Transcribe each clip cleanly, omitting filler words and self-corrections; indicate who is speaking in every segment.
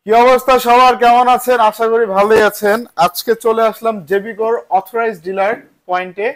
Speaker 1: কি অবস্থা সবার, কেমন আছেন? আশা করি ভালোই আছেন। আজকে চলে আসলাম জেবিকোর অথরাইজড ডিলার পয়েন্টে,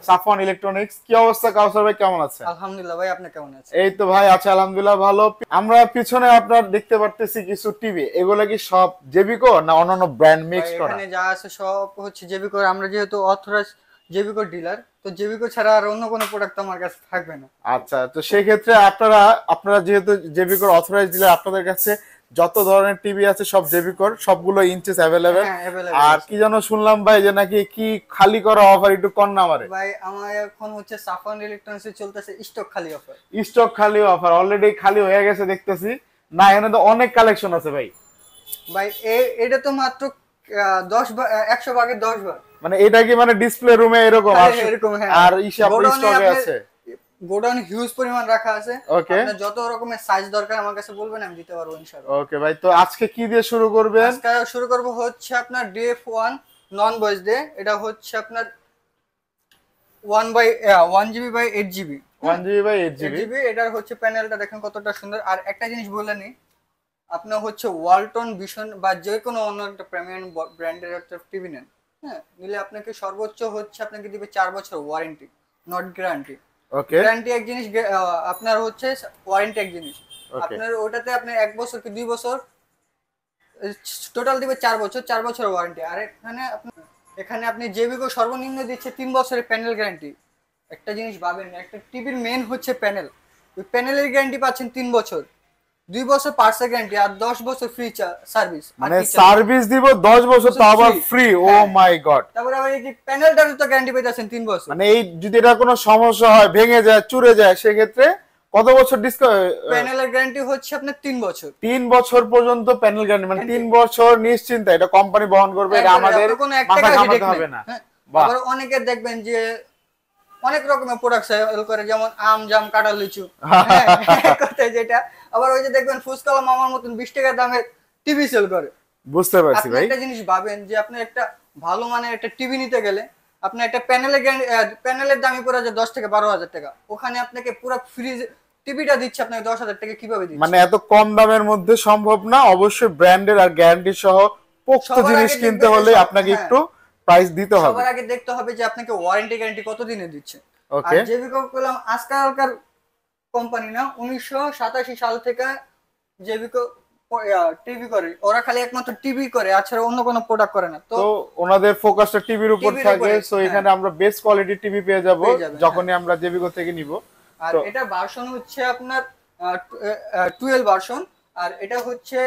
Speaker 1: সাফওয়ান ইলেকট্রনিক্স। কি অবস্থা কাউসার ভাই, কেমন আছেন?
Speaker 2: আলহামদুলিল্লাহ ভাই, আপনি কেমন আছেন?
Speaker 1: এই তো ভাই আছে, আলহামদুলিল্লাহ ভালো। আমরা পিছনে আপনার দেখতে পারতেছি কিছু টিভি, এগুলা কি সব জেবিকো না অন্যান্য ব্র্যান্ড
Speaker 2: ভাই
Speaker 1: মিক্স করা?
Speaker 2: এখানে যা আছে সব হচ্ছে জেবিকোর। আমরা যেহেতু অথরাইজ জেবিকোর ডিলার, তো জেবিকো ছাড়া আর অন্য কোনো প্রোডাক্ট আমার কাছে থাকবে না।
Speaker 1: আচ্ছা, তো সেই ক্ষেত্রে আপনারা আপনারা যেহেতু জেবিকোর অথরাইজড ডিলার, আপনাদের কাছে যত ধরনের টিভি আছে সব জেবিকোর, সবগুলো ইঞ্চেস অ্যাভেলেবেল।
Speaker 2: হ্যাঁ, অ্যাভেলেবেল
Speaker 1: আর
Speaker 2: আছে।
Speaker 1: কি যেন শুনলাম ভাই, যে নাকি কি খালি করা অফার, একটু কন না আমারে।
Speaker 2: ভাই আমার এখন হচ্ছে সাফওয়ান ইলেকট্রনিক্সে চলতেছে স্টক খালি অফার।
Speaker 1: স্টক খালি অফার অলরেডি খালি হয়ে গেছে দেখতেছি। না, এখানে তো অনেক কালেকশন আছে ভাই।
Speaker 2: ভাই এটা তো মাত্র 10 ভাগ, 100 ভাগের 10 ভাগ।
Speaker 1: মানে এটা কি মানে ডিসপ্লে রুমে এরকম আর
Speaker 2: এরকম, হ্যাঁ।
Speaker 1: আর ইসে আপনার
Speaker 2: গোডাউনে
Speaker 1: স্টকে
Speaker 2: আপনার
Speaker 1: আছে?
Speaker 2: গোডাউন হিউজ পরিমাণ রাখা আছে।
Speaker 1: ওকে
Speaker 2: আপনার যত রকমের সাইজ দরকার আমার কাছে বলবেন, আমি দিতে পারবো ইনশাআল্লাহ।
Speaker 1: ওকে ভাই, তো আজকে কি দিয়ে শুরু করবেন?
Speaker 2: আজকে শুরু করব হচ্ছে আপনার DF1 নন ভয়েস দিয়ে। এটা হচ্ছে আপনার 1 GB by 8 GB.
Speaker 1: 1 GB by 8 GB.
Speaker 2: 8 GB. এটার হচ্ছে প্যানেলটা দেখেন কতটা সুন্দর। আর একটা জিনিস বলে নি, আপনার হচ্ছে ওয়ালটন ভিশন বা যে কোনো অন্য একটা প্রিমিয়াম ব্র্যান্ডের একটা টিভি নেন, হ্যাঁ, নিলে আপনাকে সর্বোচ্চ হচ্ছে আপনাকে দিবে 4 বছর warranty, not guarantee.
Speaker 1: Okay
Speaker 2: guarantee এক জিনিস, আপনার হচ্ছে ওয়ারেন্টি এক জিনিস।
Speaker 1: ওকে
Speaker 2: আপনার ওটাতে আপনি 1 বছর কি 2 বছর, টোটাল দিবে 4 বছর, 4 বছর ওয়ারেন্টি। আর এখানে আপনি জেবিকো সর্বনিম্ন দিচ্ছে 3 বছরের প্যানেল গ্যারান্টি। একটা জিনিস ভাবেন, একটা টিভির মেন হচ্ছে প্যানেল। ওই প্যানেলের গ্যারান্টি পাচ্ছেন 3 বছর, 2 বছর পার্টসের গ্যারান্টি, আর 10 বছর ফ্রি সার্ভিস।
Speaker 1: মানে সার্ভিস দিব 10 বছর, তো আবার ফ্রি? ও মাই গড।
Speaker 2: তারপরে আবার এই যে প্যানেলটার তো গ্যারান্টি পেয়েছেন 3 বছর।
Speaker 1: মানে এই যদি এটা কোনো সমস্যা হয়, ভেঙে যায়, চুরে যায়, সেক্ষেত্রে কত বছর ডিসকাউন্ট?
Speaker 2: প্যানেলের গ্যারান্টি হচ্ছে আপনার 3 বছর।
Speaker 1: 3 বছর পর্যন্ত প্যানেল গ্যারান্টি, মানে 3 বছর নিশ্চিন্তে এটা কোম্পানি বহন করবে, এটা আমাদের
Speaker 2: কোনো এক
Speaker 1: মাথা
Speaker 2: টাকা
Speaker 1: ঘামাতে
Speaker 2: হেডেক
Speaker 1: হবে
Speaker 2: নেই।
Speaker 1: না।
Speaker 2: হ্যাঁ,
Speaker 1: বাহ।
Speaker 2: আবার অনেকে দেখবেন যে অনেক রকমের প্রোডাক্ট সেল করে, যেমন আম, জাম, কাঁঠাল, লিচু, হ্যাঁ, এক কথায় যেটা। আবার ওই যে দেখবেন ফুচকালা মামার মতন 20 টাকা দামের টিভি সেল করে।
Speaker 1: বুঝতে পারছি
Speaker 2: আপনি
Speaker 1: ভাই।
Speaker 2: একটা জিনিস ভাবেন যে আপনি একটা ভালো মানের একটা টিভি নিতে গেলে আপনি একটা প্যানেলের দামই পড়ে যায় 10 থেকে 12 হাজার টাকা। ওখানে আপনাকে পুরো ফ্রি টিভিটা দিচ্ছে আপনাকে 10 হাজার টাকা। কিভাবে দিচ্ছে?
Speaker 1: মানে এত কম দামের মধ্যে সম্ভব না, অবশ্যই ব্র্যান্ডের আর গ্যারান্টি সহ পোক্ত
Speaker 2: সবার
Speaker 1: জিনিস
Speaker 2: আগে
Speaker 1: কিনতে
Speaker 2: দেখবেন
Speaker 1: হলে আপনাকে
Speaker 2: হ্যাঁ,
Speaker 1: একটু প্রাইস দিতে হবে।
Speaker 2: সবার আগে দেখতে হবে যে আপনাকে ওয়ারেন্টি গ্যারান্টি কত দিনে দিচ্ছে। আর
Speaker 1: ওকে
Speaker 2: জেবিকো করলাম আজকালকার কোম্পানি না, 1987 সাল থেকে জেবিকো টিভি করে। ওরা খালি একমাত্র টিভি করে, আর ছাড়া অন্য কোনো প্রোডাক্ট করে না। তো
Speaker 1: তো ওনাদের ফোকাসটা টিভির উপর
Speaker 2: টিভির
Speaker 1: থাকে,
Speaker 2: উপরে,
Speaker 1: সো
Speaker 2: হ্যাঁ,
Speaker 1: এখানে আমরা বেস্ট কোয়ালিটি টিভি পেয়ে যাব
Speaker 2: পেয়ে যাবেন, হ্যাঁ।
Speaker 1: যখনই আমরা জেবিকো থেকে নিব।
Speaker 2: আর
Speaker 1: তো
Speaker 2: এটা ভার্সন হচ্ছে আপনার 12 ভার্সন। আর এটা হচ্ছে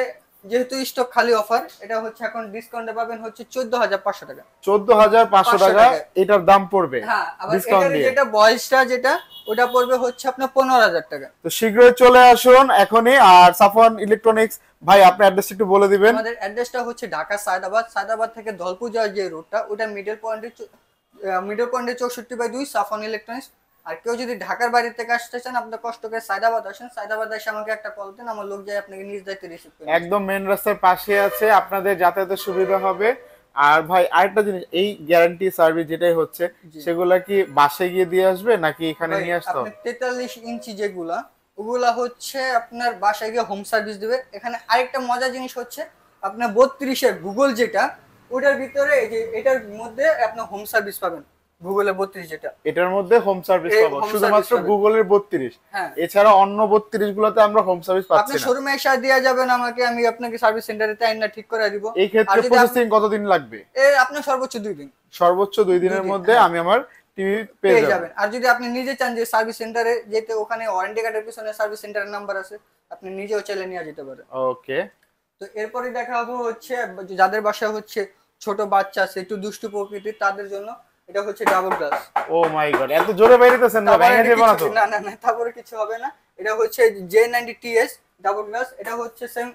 Speaker 2: যেহেতু স্টক খালি অফার, এটা হচ্ছে এখন ডিসকাউন্টে পাবেন হচ্ছে 14,500 টাকা।
Speaker 1: 14,500 টাকা এটার দাম পড়বে
Speaker 2: হ্যাঁ, আবার
Speaker 1: ডিসকাউন্ট
Speaker 2: এটার
Speaker 1: দিয়ে।
Speaker 2: যেটা বয়সটা যেটা ওটা পড়বে হচ্ছে আপনার 15,000 টাকা।
Speaker 1: তো শীঘ্রই চলে আসুন এখনই। আর সাফওয়ান ইলেকট্রনিক্স ভাই, আপনি অ্যাড্রেস একটু বলে দিবেন।
Speaker 2: আমাদের অ্যাড্রেসটা হচ্ছে ঢাকা সায়দাবাদ। সায়দাবাদ থেকে ধলপুর যাওয়ার যে রোডটা, ওটা মিডল পয়েন্টে 64/2 সাফওয়ান ইলেকট্রনিক্স। আর কেউ যদি ঢাকার বাইরে থেকে আসতে চান, আপনার কষ্ট করে সায়দাবাদ আসেন। সায়দাবাদ এসে আমাকে একটা কল দেন, আমার লোক যায় আপনাকে নিজ দায়িত্বে রিসিভ করে।
Speaker 1: একদম মেন রাস্তার পাশে আছে, আপনাদের যাতায়াতের সুবিধা হবে। আর ভাই আরেকটা জিনিস, এই গ্যারান্টি সার্ভিস যেটাই হচ্ছে, সেগুলা কি বাসায় গিয়ে দিয়ে আসবে নাকি এখানে নিয়ে আসতে হবে?
Speaker 2: আপনি 43 ইঞ্চি যেগুলা, ওগুলা হচ্ছে আপনার বাসায় গিয়ে হোম সার্ভিস দিবে। এখানে আরেকটা মজার জিনিস হচ্ছে, আপনার 32-এর গুগল যেটা, ওটার ভিতরে এই যে এটার মধ্যে আপনার হোম সার্ভিস পাবেন। গুগলের 32 যেটা,
Speaker 1: এটার মধ্যে হোম সার্ভিস পাবো
Speaker 2: home
Speaker 1: শুধুমাত্র
Speaker 2: service পাবেন।
Speaker 1: গুগলের 32।
Speaker 2: হ্যাঁ,
Speaker 1: এছাড়া অন্য 32 গুলোতে আমরা হোম সার্ভিস
Speaker 2: আপনি
Speaker 1: পাচ্ছি না।
Speaker 2: শোরুমে এসে দিয়ে যাবেন আমাকে, আমি আপনাকে সার্ভিস সেন্টারে তাই না ঠিক করে দিব।
Speaker 1: এই
Speaker 2: আর
Speaker 1: ক্ষেত্রে
Speaker 2: যদি
Speaker 1: প্রসেসিং কতদিন লাগবে?
Speaker 2: আপনার সর্বোচ্চ 2 দিন,
Speaker 1: সর্বোচ্চ 2 দিনের
Speaker 2: 2 দিন,
Speaker 1: মধ্যে
Speaker 2: হ্যাঁ,
Speaker 1: আমি আমার টিভি পেয়ে
Speaker 2: পেয়ে
Speaker 1: যাব।
Speaker 2: যাবেন। আর যদি আপনি নিজে চান যে সার্ভিস সেন্টারে যেতে, ওখানে ওয়ারেন্টি কার্ডের পিছনে সার্ভিস সেন্টারের নাম্বার আছে, আপনি নিজেও চাইলে নিয়ে যেতে পারেন।
Speaker 1: ওকে
Speaker 2: তো এরপরে দেখা হবে হচ্ছে যাদের বাসায় হচ্ছে ছোট বাচ্চা আছে, একটু দুষ্টু প্রকৃতির, তাদের জন্য এটা হচ্ছে ডাবল গ্লাস।
Speaker 1: ও মাই গড, এত জোরে বাইরেতেছেন না, ভেঙে যাবে না তো?
Speaker 2: না না না, তারপরে কিছু হবে না। এটা হচ্ছে J90TS ডাবল গ্লাস। এটা হচ্ছে same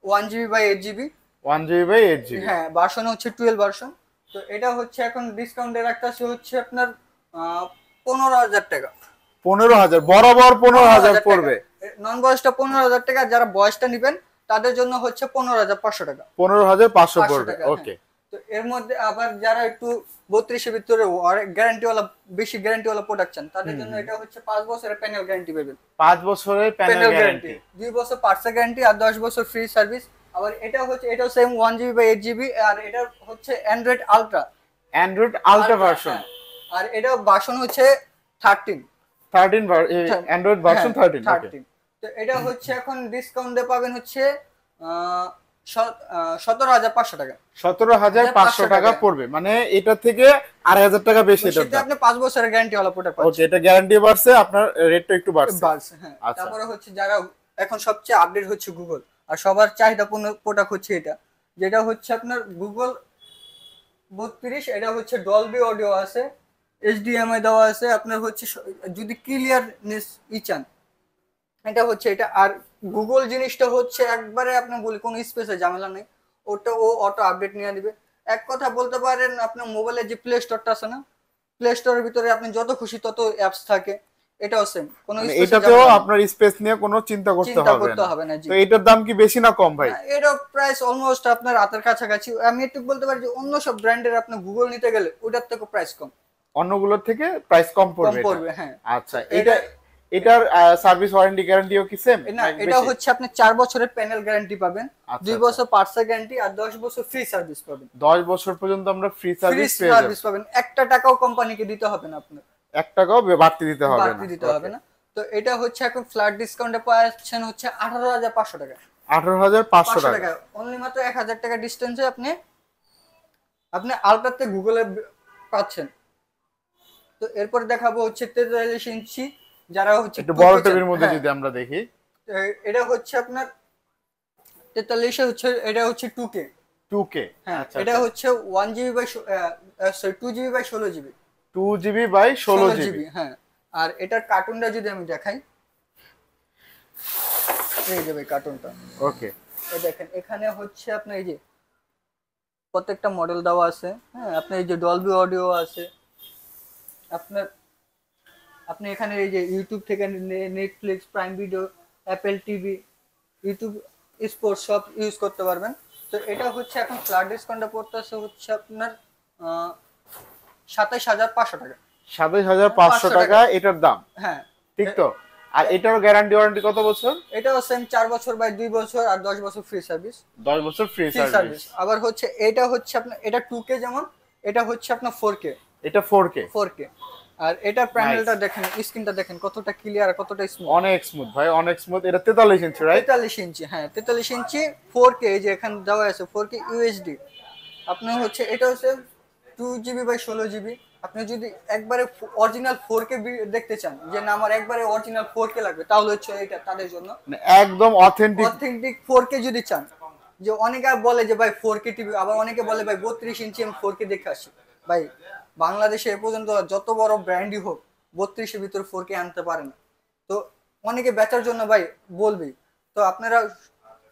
Speaker 2: 1 GB by 8 GB.
Speaker 1: 1 GB by 8 GB.
Speaker 2: হ্যাঁ, ভার্সন হচ্ছে 12 ভার্সন। তো এটা হচ্ছে এখন ডিসকাউন্টে রাখতেছে হচ্ছে আপনার 15,000 টাকা।
Speaker 1: 15,000 বরাবর 15,000 পড়বে।
Speaker 2: নন বয়সটা 15,000 টাকা, যারা বয়সটা নেবেন তাদের জন্য হচ্ছে 15,500 টাকা।
Speaker 1: 15,500 পড়বে।
Speaker 2: টাকা, হ্যাঁ।
Speaker 1: ওকে
Speaker 2: তো এর মধ্যে আবার যারা একটু 32-এর ভিতরে গ্যারান্টিওয়ালা, বেশি গ্যারান্টিওয়ালা প্রোডাক্ট চান, তাদের জন্য এটা হচ্ছে 5 বছরের প্যানেল গ্যারান্টি পাবেন।
Speaker 1: 5 বছরের প্যানেল গ্যারান্টি।
Speaker 2: 2 বছর পার্টসের গ্যারান্টি, আর 10 বছর ফ্রি সার্ভিস। আবার এটা হচ্ছে, এটাও সেম 1 GB বা 8 GB, আর এটা হচ্ছে Android ultra.
Speaker 1: Android ultra version.
Speaker 2: আর এটা ভার্সন হচ্ছে 13।
Speaker 1: 13 অ্যান্ড্রয়েড ভার্সন 13। ওকে।
Speaker 2: 13। তো এটা হচ্ছে এখন ডিসকাউন্ট দিয়ে পাবেন হচ্ছে 17,500 টাকা।
Speaker 1: 17,500 টাকা পড়বে, মানে এটা থেকে 2,500 টাকা বেশি এটার
Speaker 2: সেটা
Speaker 1: দাম।
Speaker 2: আপনি 5 বছরের গ্যারান্টি ওয়ালা প্রোডাক্ট
Speaker 1: ওকে, এটা গ্যারান্টি বাড়ছে, আপনার রেটটা একটু বাড়ছে।
Speaker 2: পাচ্ছেন। হ্যাঁ,
Speaker 1: আচ্ছা।
Speaker 2: তারপরে হচ্ছে যারা এখন সবচেয়ে আপডেট হচ্ছে গুগল, আর সবার চাহিদাপূর্ণ প্রোডাক্ট হচ্ছে এটা, যেটা হচ্ছে আপনার গুগল 32। এটা হচ্ছে ডলবি অডিও আছে, HDMI দেওয়া আছে, আপনার হচ্ছে যদি ক্লিয়ারনেস চান এটা হচ্ছে এটা। আর গুগল জিনিসটা হচ্ছে একবারে আপনার বলি কোনো স্পেসে ঝামেলা নেই, ওটা ও অটো আপডেট নিয়ে দিবে। এক কথা বলতে পারেন আপনার মোবাইলে যে প্লে স্টোরটা আছে না, প্লে স্টোরের ভিতরে আপনি যত খুশি তত অ্যাপস থাকে, এটাও সেম, কোনো
Speaker 1: মানে
Speaker 2: স্পেসে
Speaker 1: এটাতেও আপনার স্পেস নিয়ে কোনো চিন্তা করতে হবে না।
Speaker 2: জি।
Speaker 1: তো এটার দাম কি বেশি না কম ভাই?
Speaker 2: এটার প্রাইস অলমোস্ট আপনার হাতের কাছাকাছি। আমি একটু বলতে পারি যে অন্য সব ব্র্যান্ডের আপনি গুগল নিতে গেলে ওটার থেকে প্রাইস কম,
Speaker 1: অন্যগুলোর থেকে প্রাইস কম পড়বে এটা?
Speaker 2: পড়বে। হ্যাঁ।
Speaker 1: আচ্ছা, এটার সার্ভিস ওয়ারেন্টি গ্যারান্টিও কি সেম?
Speaker 2: না, এটা হচ্ছে আপনি 4 বছরের প্যানেল গ্যারান্টি পাবেন,
Speaker 1: আচ্ছা,
Speaker 2: 2 বছর পার্টসের গ্যারান্টি, আর 10 বছর ফ্রি সার্ভিস পাবেন।
Speaker 1: 10 বছর পর্যন্ত আমরা ফ্রি
Speaker 2: ফ্রি সার্ভিস পাবেন, একটা টাকাও কোম্পানিকে দিতে হবে না আপনার,
Speaker 1: 1 টাকাও বাড়তি দিতে হবে না।
Speaker 2: বাড়তি দিতে হবে না। তো এটা হচ্ছে এখন ফ্ল্যাট ডিসকাউন্টে পাচ্ছেন হচ্ছে 18,500 টাকা।
Speaker 1: 18,500 টাকা।
Speaker 2: অনলি মাত্র 1,000 টাকা ডিসটেন্সে আপনি আপনি আলট্রাতে গুগলে পাচ্ছেন। তো এরপর দেখাবো হচ্ছে 43 ইঞ্চি, যারা হচ্ছে
Speaker 1: একটু বড় টিভির মধ্যে যদি আমরা দেখি,
Speaker 2: এটা হচ্ছে আপনার 43 হচ্ছে, এটা হচ্ছে 2K।
Speaker 1: 2K।
Speaker 2: হ্যাঁ,
Speaker 1: আচ্ছা,
Speaker 2: এটা হচ্ছে 1 GB by 2 GB by 16 GB।
Speaker 1: 2 GB by 16 GB।
Speaker 2: হ্যাঁ। আর এটার কার্টুনটা যদি আমি দেখাই, এই যে ভাই কার্টুনটা,
Speaker 1: ওকে,
Speaker 2: এই দেখেন এখানে হচ্ছে আপনার এই যে প্রত্যেকটা মডেল দেওয়া আছে। হ্যাঁ, আপনার এই যে ডলবি অডিও আছে, আপনার আপনি এখানে এই যে ইউটিউব থেকে Netflix, prime video, Apple TV, YouTube sports সব ইউজ করতে পারবেন। তো এটা হচ্ছে এখন ফ্ল্যাট ডিসকাউন্টটা পড়তেছে হচ্ছে আপনার 27,500 টাকা।
Speaker 1: 27,500 টাকা এটার দাম।
Speaker 2: হ্যাঁ,
Speaker 1: ঠিক তো? আর এটারও গ্যারান্টি ওয়ারেন্টি কত বছর?
Speaker 2: এটাও সেম 4 বছর বাই 2 বছর, আর 10 বছর ফ্রি সার্ভিস।
Speaker 1: 10 বছর ফ্রি সার্ভিস।
Speaker 2: আবার হচ্ছে এটা হচ্ছে আপনার, এটা 2K যেমন, এটা হচ্ছে আপনার 4K।
Speaker 1: এটা 4K।
Speaker 2: আর এটা প্যানেলটা দেখেন, স্ক্রিনটা দেখেন কতটা ক্লিয়ার, কতটা স্মুথ।
Speaker 1: অনেক স্মুথ ভাই, অনেক স্মুথ। এটা 43 ইঞ্চি রাইট?
Speaker 2: 43 ইঞ্চি, হ্যাঁ 43 ইঞ্চি 4K, এই যে এখানে দেওয়া আছে 4K UHD। আপনার হচ্ছে এটা হচ্ছে 2 GB বাই 16 GB। আপনি যদি একবারে অরিজিনাল 4K দেখতে চান, যে না আমার একবারে অরিজিনাল 4K লাগবে, তাহলে হচ্ছে এটা তাদের জন্য।
Speaker 1: মানে একদম
Speaker 2: অথেন্টিক 4K যদি চান, যে অনেকে বলে যে ভাই 4K টিভি, আবার অনেকে বলে ভাই 32 ইঞ্চি আমি 4K দেখে আসি। ভাই বাংলাদেশে এ পর্যন্ত যত বড় ব্র্যান্ডই হোক 32 এর ভিতরে 4K আনতে পারে না। তো অনেকে বেচার জন্য ভাই বলবি, তো আপনারা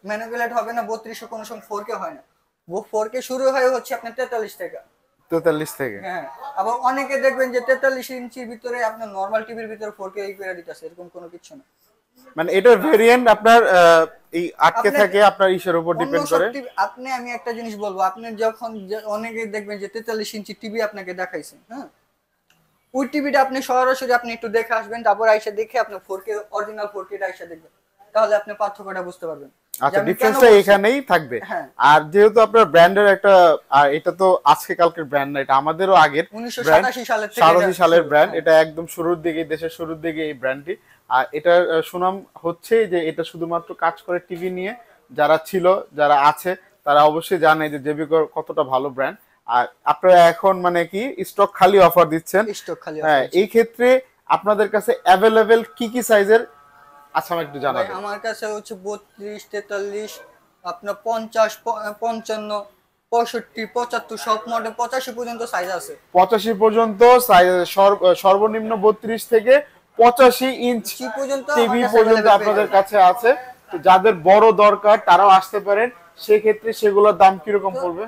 Speaker 2: ম্যানিপুলেট হবে না, 32 কোনো সময় 4K হয় না। 4K শুরু হয় হচ্ছে আপনার 43 টাকা।
Speaker 1: 43 থেকে।
Speaker 2: হ্যাঁ, আবার অনেকে দেখবেন যে 43 ইঞ্চির ভিতরে আপনার নরমাল টিভির ভিতরে 4K করে দিতেছে, এরকম কোনো কিছু না।
Speaker 1: মানে এটার ভেরিয়েন্ট আপনার এই আটকে থাকে, আপনার ইসের উপর ডিপেন্ড করে।
Speaker 2: আপনি, আমি একটা জিনিস বলবো, আপনি যখন অনেকে দেখবেন যে 43 ইঞ্চি টিভি আপনাকে দেখাইছে, হ্যাঁ, ওই টিভিটা আপনি সরাসরি আপনি একটু দেখে আসবেন, তারপর আইসা দেখে আপনি 4K অরিজিনাল 4K টা আইসা দেখবেন, তাহলে আপনি পার্থক্যটা বুঝতে পারবেন।
Speaker 1: আচ্ছা, ডিফারেন্সটা এখানেই থাকবে।
Speaker 2: হ্যাঁ।
Speaker 1: আর যেহেতু আপনার ব্র্যান্ডের একটা, আর এটা তো আজকে কালকের ব্র্যান্ড না, এটা আমাদেরও আগের
Speaker 2: 1987
Speaker 1: সালের ব্র্যান্ড। এটা একদম শুরুর দিকে, দেশের শুরুর দিকে এই ব্র্যান্ডটি। আর এটার সুনাম হচ্ছে যে এটা শুধুমাত্র কাজ করে টিভি নিয়ে। যারা ছিল, যারা আছে, তারা অবশ্যই জানে যে জেবিকো কতটা ভালো ব্র্যান্ড। আর আপনারা এখন মানে কি স্টক খালি অফার দিচ্ছেন। হ্যাঁ, এই ক্ষেত্রে আপনাদের কাছে অ্যাভেলেবেল কি কি সাইজের আচ্ছা আমি একটু জানাবো।
Speaker 2: আমার কাছে হচ্ছে 32, 43, আপনার 50, 55, 65, 75 সব মডেল 85 পর্যন্ত সাইজ আছে।
Speaker 1: 85 পর্যন্ত সাইজ, সর্বনিম্ন 32 থেকে 85 ইঞ্চি পর্যন্ত টিভি পর্যন্ত আপনাদের কাছে আছে। তো যাদের বড় দরকার তারাও আসতে পারেন। সেই ক্ষেত্রে সেগুলোর দাম কি রকম পড়বে?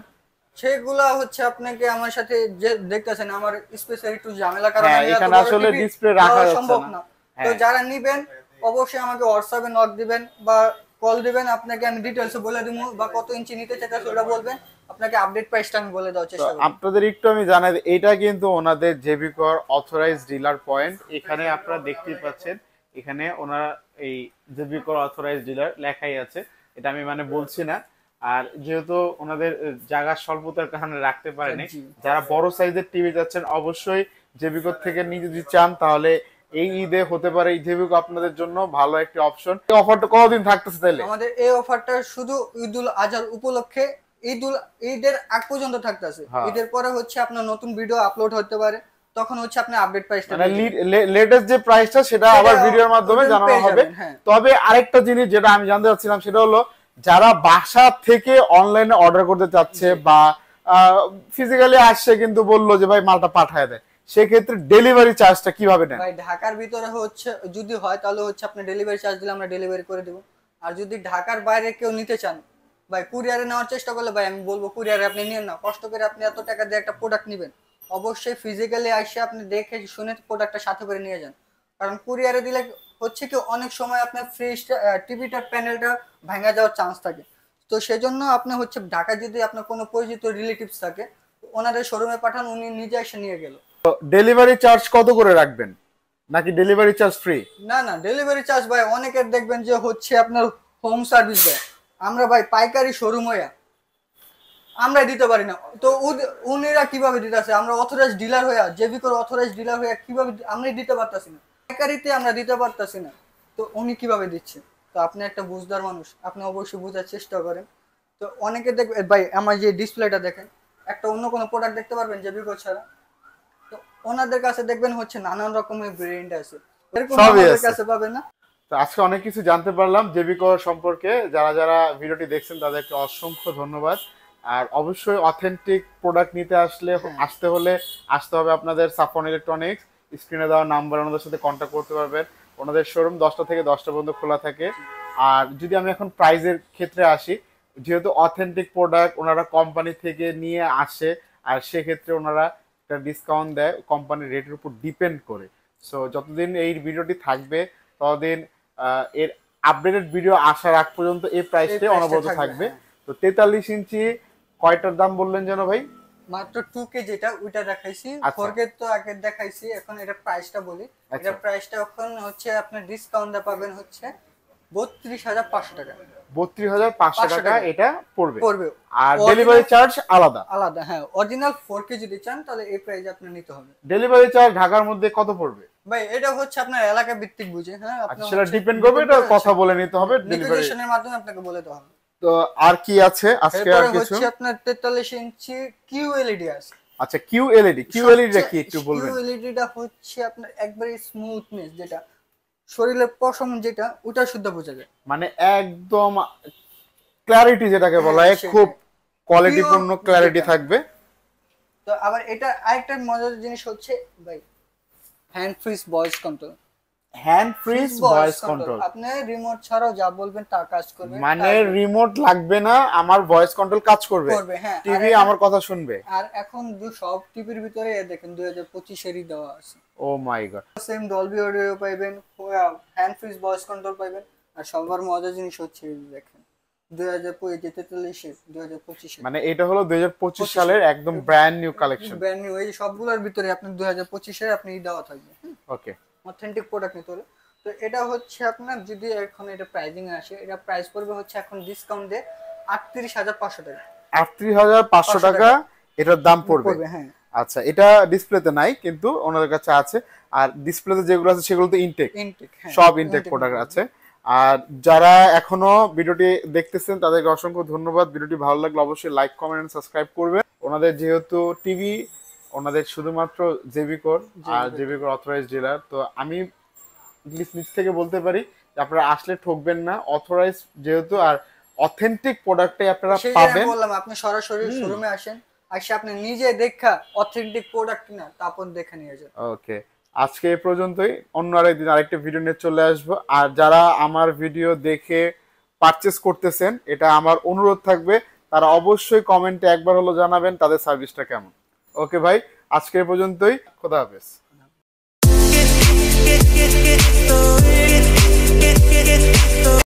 Speaker 2: সেগুলা হচ্ছে আপনাকে আমার সাথে যে দেখতেছেন আমার স্পেশাল একটু ঝামেলা কারণে
Speaker 1: এখানে আসলে ডিসপ্লে রাখা
Speaker 2: সম্ভব
Speaker 1: যাচ্ছে
Speaker 2: না।
Speaker 1: না।
Speaker 2: তো যারা নেবেন অবশ্যই আমাকে হোয়াটসঅ্যাপে নক দিবেন বা কল দিবেন, আপনাকে আমি ডিটেইলসে বলে দেবো, বা কত ইঞ্চি নিতে চাইতেছেন ওটা বলবেন, আপনাকে আপডেট প্রাইসটা আমি বলে দেওয়ার চেষ্টা করব।
Speaker 1: আপনাদের একটু আমি জানাই, এটা কিন্তু ওনাদের জেবিকোর অথরাইজড ডিলার পয়েন্ট। এখানে আপনারা দেখতেই পাচ্ছেন, এখানে ওনারা এই জেবিকোর অথরাইজড ডিলার লেখাই আছে, এটা আমি মানে বলছি না। আর যেহেতু ওনাদের জায়গার স্বল্পতার কারণে রাখতে পারেনি,
Speaker 2: জি।
Speaker 1: যারা বড় সাইজের টিভি যাচ্ছেন অবশ্যই জেবিকো থেকে নিয়ে যদি চান তাহলে এই ঈদে হতে পারে এই জেবিকো আপনাদের জন্য ভালো একটি অপশন। এই অফারটা কতদিন থাকতেছে তাইলে?
Speaker 2: আমাদের এই অফারটা শুধু ঈদুল আজহার উপলক্ষে ঈদের আগ পর্যন্ত থাকতেছে।
Speaker 1: হ্যাঁ।
Speaker 2: ঈদের পরে হচ্ছে আপনার নতুন ভিডিও আপলোড হতে পারে, তখন হচ্ছে আপনি আপডেট প্রাইসটা
Speaker 1: মানে লেটেস্ট যে প্রাইসটা সেটা আবার ভিডিওর মাধ্যমে
Speaker 2: ওটা
Speaker 1: জানানো
Speaker 2: পেয়ে
Speaker 1: হবে।
Speaker 2: যাবেন, হ্যাঁ।
Speaker 1: তবে আরেকটা জিনিস যেটা আমি জানতে চাচ্ছিলাম সেটা হলো যারা বাসা থেকে অনলাইনে অর্ডার করতে চাচ্ছে বা ফিজিক্যালি আসছে কিন্তু বললো যে ভাই মালটা পাঠায় দেয়, সেক্ষেত্রে ডেলিভারি চার্জটা কিভাবে নেন?
Speaker 2: ভাই ঢাকার ভিতরে হচ্ছে যদি হয় তাহলে হচ্ছে আপনি ডেলিভারি চার্জ দিলে আমরা ডেলিভারি করে দেবো। আর যদি ঢাকার বাইরে কেউ নিতে চান ভাই, কুরিয়ারে নেওয়ার চেষ্টা করলে ভাই আমি বলবো কুরিয়ারে আপনি নিন না। কষ্ট করে আপনি এত টাকা দিয়ে একটা প্রোডাক্ট নেবেন, অবশ্যই ফিজিক্যালি এসে আপনি দেখে শুনে প্রোডাক্টটা সাথে করে নিয়ে যান। কারণ কুরিয়ারে দিলে হচ্ছে কি অনেক সময় আপনার ফ্রিজটা টিভিটার প্যানেলটা ভাঙা যাওয়ার চান্স থাকে। তো সেজন্য আপনি হচ্ছে ঢাকায় যদি আপনার কোনো পরিচিত রিলেটিভস থাকে ওনাদের শোরুমে পাঠান, উনি নিজে এসে নিয়ে গেল।
Speaker 1: ডেলিভারি চার্জ কত করে রাখবেন, নাকি ডেলিভারি চার্জ ফ্রি?
Speaker 2: না না, ডেলিভারি চার্জ ভাই অনেকের দেখবেন যে হচ্ছে আপনার হোম সার্ভিস দেয়, আমরা ভাই পাইকারি শোরুম হইয়া আমরা দিতে পারি না। তো উনিরা কিভাবে দিতেছে? আমরা অথরাইজ ডিলার হইয়া, জেবিকোর অথরাইজ ডিলার হইয়া কিভাবে আমরা দিতে পারতাছি না, পাইকারিতে আমরা দিতে পারতাছি না, তো উনি কিভাবে দিচ্ছে? তো আপনি একটা বুঝদার মানুষ, আপনি অবশ্যই বোঝার চেষ্টা করেন। তো অনেকে দেখবেন ভাই আমার যে ডিসপ্লেটা দেখেন, একটা অন্য কোনো প্রোডাক্ট দেখতে পারবেন জেবিকো ছাড়া? তো ওনাদের কাছে দেখবেন হচ্ছে নানান রকমের ব্র্যান্ড আছে, এরকম
Speaker 1: সবই
Speaker 2: আমাদের
Speaker 1: আছে।
Speaker 2: কাছে পাবেন না।
Speaker 1: তো আজকে অনেক কিছু জানতে পারলাম জেবিকো সম্পর্কে। যারা যারা ভিডিওটি দেখছেন তাদেরকে অসংখ্য ধন্যবাদ। আর অবশ্যই অথেন্টিক প্রোডাক্ট নিতে আসতে হবে আপনাদের সাফন ইলেকট্রনিক্স। স্ক্রিনে দেওয়া নাম্বার ওনাদের সাথে কন্ট্যাক্ট করতে পারবেন। ওনাদের শোরুম 10টা থেকে 10টা পর্যন্ত খোলা থাকে। আর যদি আমি এখন প্রাইজের ক্ষেত্রে আসি, যেহেতু অথেন্টিক প্রোডাক্ট ওনারা কোম্পানি থেকে নিয়ে আসে, আর সেক্ষেত্রে ওনারা একটা ডিসকাউন্ট দেয় কোম্পানির রেটের উপর ডিপেন্ড করে। সো যতদিন এই ভিডিওটি থাকবে ততদিন এর আপডেটেড ভিডিও আসার আগ পর্যন্ত এই প্রাইসটাই অনবরত থাকবে। তো 43 ইঞ্চি কয়টার দাম বললেন যেন ভাই?
Speaker 2: মাত্র 2K যেটা ওইটা দেখাইছি,
Speaker 1: আচ্ছা।
Speaker 2: 4K তো আগে দেখাইছি, এখন এটা প্রাইসটা বলি।
Speaker 1: আচ্ছা।
Speaker 2: এটা প্রাইসটা এখন হচ্ছে আপনি ডিসকাউন্টে পাবেন হচ্ছে 32,500 টাকা।
Speaker 1: 32,500 টাকা এটা পড়বে।
Speaker 2: পড়বে।
Speaker 1: আর ডেলিভারি চার্জ আলাদা?
Speaker 2: আলাদা, হ্যাঁ। অরিজিনাল 4K যদি চান তাহলে এই প্রাইসে আপনি নিতে হবে।
Speaker 1: ডেলিভারি চার্জ ঢাকার মধ্যে কত পড়বে
Speaker 2: ভাই এটা হচ্ছে আপনার এলাকা ভিত্তিক বুঝে, হ্যাঁ।
Speaker 1: আচ্ছা, সেটা ডিপেন্ড করবে, এটা কথা বলে নিতে হবে ডেলিভারি
Speaker 2: নেগোসিয়েশনের মাধ্যমে আপনাকে বলে দেওয়া হবে।
Speaker 1: তো আর কি আছে আজকে? আর
Speaker 2: এরপরে
Speaker 1: কিছু
Speaker 2: হচ্ছে আপনার 43 ইঞ্চি QLED আছে।
Speaker 1: আচ্ছা, QLED টা কি একটু বলবেন?
Speaker 2: QLED টা হচ্ছে আপনার একবারে স্মুথনেস, যেটা শরীরের পশম যেটা ওটা শুদ্ধ বোঝা যায়,
Speaker 1: মানে একদম ক্ল্যারিটি যেটাকে বলা হয়,
Speaker 2: সেটাই।
Speaker 1: খুব কোয়ালিটিপূর্ণ
Speaker 2: Pure
Speaker 1: ক্ল্যারিটি
Speaker 2: যেটা।
Speaker 1: থাকবে।
Speaker 2: তো আবার এটা আরেকটা মজার জিনিস হচ্ছে ভাই, hand fridge voice control.
Speaker 1: Hand fridge voice control,
Speaker 2: আপনি রিমোট ছাড়াও যা বলবেন তা কাজ করবে।
Speaker 1: মানে রিমোট লাগবে না, আমার ভয়েস কন্ট্রোল কাজ করবে,
Speaker 2: হ্যাঁ।
Speaker 1: টিভি আমার কথা শুনবে।
Speaker 2: আর এখন সব টিভির ভিতরে দেখেন 2025-এরই দেওয়া আছে।
Speaker 1: ও মাই গড।
Speaker 2: সেম ডলবি অডিও পাইবেন, হ্যান্ড ফ্রিজ ভয়েস কন্ট্রোল পাইবেন। আর সবার মজার জিনিস হচ্ছে এই যে দেখেন 2023
Speaker 1: মানে এটা হলো 2025 সালের একদম brand new collection,
Speaker 2: brand new. এই সবগুলোর ভিতরে আপনি 2025-এর আপনি দেওয়া থাকবে।
Speaker 1: ওকে।
Speaker 2: অথেন্টিক প্রোডাক্ট নিতে হলে তো এটা হচ্ছে আপনার যদি এখন এটা প্রাইজিং আসে, এটা প্রাইস পড়বে হচ্ছে এখন ডিসকাউন্ট দিয়ে 38,500 টাকা।
Speaker 1: 38,500 টাকা এটার দাম পড়বে,
Speaker 2: হ্যাঁ।
Speaker 1: আচ্ছা, এটা ডিসপ্লেতে নাই কিন্তু ওনাদের কাছে আছে। আর ডিসপ্লেতে যেগুলো আছে সেগুলো তো ইনটেক, সব ইনটেক প্রোডাক্ট আছে। আর যারা এখনো ভিডিওটি দেখতেছেন তাদেরকে অসংখ্য ধন্যবাদ। ভিডিওটি ভালো লাগলে অবশ্যই লাইক, কমেন্ট এন্ড সাবস্ক্রাইব করবেন। ওনাদের যেহেতু টিভি ওনাদের শুধুমাত্র জেবিকোর আর জেবিকোর অথরাইজ ডিলার, তো আমি নিজ থেকে বলতে পারি যে আপনারা আসলে ঠকবেন না, অথরাইজ যেহেতু আর অথেন্টিক প্রোডাক্টটাই আপনারা পাবেন।
Speaker 2: বললাম আপনি সরাসরি শোরুমে আসেন, আসে আপনি নিজে দেখা অথেন্টিক প্রোডাক্ট কিনা তারপর দেখে নিয়ে যান।
Speaker 1: ওকে, আজকে এই পর্যন্তই। অন্য আরেকদিন আরেকটা ভিডিও নিয়ে চলে আসবো। আর যারা আমার ভিডিও দেখে পারচেস করতেছেন, এটা আমার অনুরোধ থাকবে তারা অবশ্যই কমেন্টে একবার হলো জানাবেন তাদের সার্ভিসটা কেমন। ওকে ভাই, আজকে এই পর্যন্তই, খোদা হাফেজ।